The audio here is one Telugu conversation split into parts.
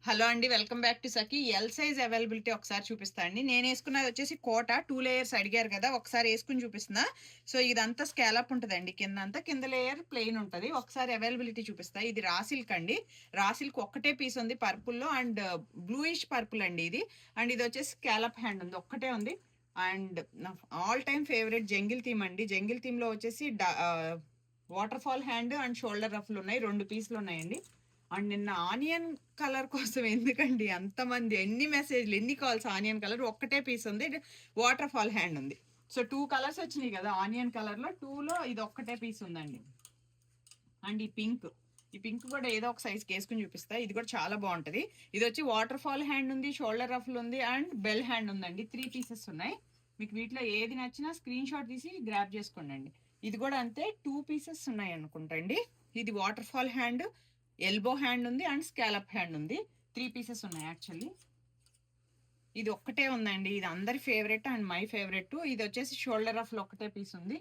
హలో అండి, welcome back to Sakhi. L size availability ఒకసారి చూపిస్తా అండి. నేను వేసుకున్నది వచ్చేసి కోట 2 లేయర్స్ అడిగారు కదా, ఒకసారి వేసుకుని చూపిస్తున్నా. సో ఇదంతా స్కాలప్ ఉంటుందండి, కింద లేయర్ ప్లెయిన్ ఉంటుంది. ఒకసారి అవైలబిలిటీ చూపిస్తా. ఇది రా సిల్క్ అండి. రా సిల్క్ ఒక్కటే పీస్ ఉంది పర్పుల్లో అండ్ బ్లూయిష్ పర్పుల్ అండి ఇది. అండ్ ఇది వచ్చేసి స్కాలప్ హ్యాండ్ ఉంది, ఒక్కటే ఉంది. And all time favourite jungle theme అండి. జంగిల్ థీమ్ లో వచ్చేసి waterfall hand and shoulder రఫ్లు ఉన్నాయి, 2 పీసులు ఉన్నాయండి. అండ్ నిన్న ఆనియన్ కలర్ కోసం ఎందుకండి అంతమంది, ఎన్ని మెసేజ్లు ఎన్ని కాల్స్, ఆనియన్ కలర్ ఒక్కటే పీస్ ఉంది, వాటర్ ఫాల్ హ్యాండ్ ఉంది. సో 2 కలర్స్ వచ్చినాయి కదా ఆనియన్ కలర్ లో, 2లో ఇది ఒక్కటే పీస్ ఉందండి. అండ్ ఈ పింక్ కూడా ఏదో ఒక సైజ్ వేసుకుని చూపిస్తా. ఇది కూడా చాలా బాగుంటది. ఇది వచ్చి వాటర్ ఫాల్ హ్యాండ్ ఉంది, షోల్డర్ రఫ్లు ఉంది అండ్ బెల్ హ్యాండ్ ఉందండి. 3 పీసెస్ ఉన్నాయి. మీకు వీటిలో ఏది నచ్చినా స్క్రీన్ షాట్ తీసి గ్రాప్ చేసుకోండి. ఇది కూడా అంతే, 2 పీసెస్ ఉన్నాయి అనుకుంటండి. ఇది waterfall hand, elbow hand ఉంది అండ్ స్కాలప్ హ్యాండ్ ఉంది. 3 పీసెస్ ఉన్నాయి యాక్చువల్లీ. ఇది ఒక్కటే ఉందండి, ఇది అందరి ఫేవరెట్ అండ్ మై ఫేవరెట్. ఇది వచ్చేసి షోల్డర్ రఫ్లో ఒక్కటే పీస్ ఉంది.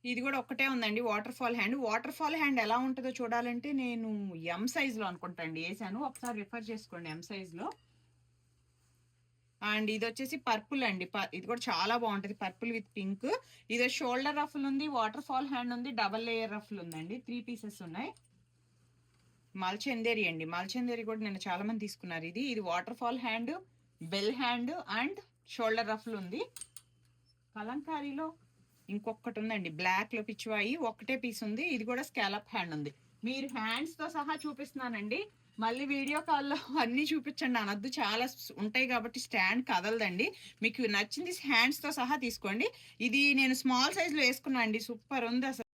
ఇది కూడా ఒక్కటే ఉందండి, water fall hand. Water fall hand ఎలా ఉంటుందో చూడాలంటే నేను ఎం సైజ్లో అనుకుంటా అండి వేసాను, ఒకసారి రిఫర్ చేసుకోండి ఎం సైజ్లో. అండ్ ఇది వచ్చేసి పర్పుల్ అండి, ఇది కూడా చాలా బాగుంటుంది, పర్పుల్ విత్ పింక్. ఇది షోల్డర్ రఫ్లు ఉంది, వాటర్ ఫాల్ హ్యాండ్ ఉంది, డబల్ లేయర్ రఫ్లు ఉందండి. 3 పీసెస్ ఉన్నాయి. మల్చందేరి అండి, మల్చందేరి కూడా నేను చాలా మంది తీసుకున్నారు. ఇది waterfall hand, bell hand and shoulder రఫ్లు ఉంది. కలంకారీలో ఇంకొకటి ఉందండి, బ్లాక్ లో పిచ్చివాయి ఒక్కటే పీస్ ఉంది. ఇది కూడా స్కాలప్ హ్యాండ్ ఉంది. మీరు హ్యాండ్స్ తో సహా చూపిస్తున్నానండి, మళ్ళీ వీడియో కాల్లో అన్ని చూపించండి అనొద్దు, చాలా ఉంటాయి కాబట్టి స్టాండ్ కదలదండి. మీకు నచ్చింది హ్యాండ్స్ తో సహా తీసుకోండి. ఇది నేను స్మాల్ సైజ్ లో వేసుకున్నా అండి, సూపర్ ఉంది అసలు.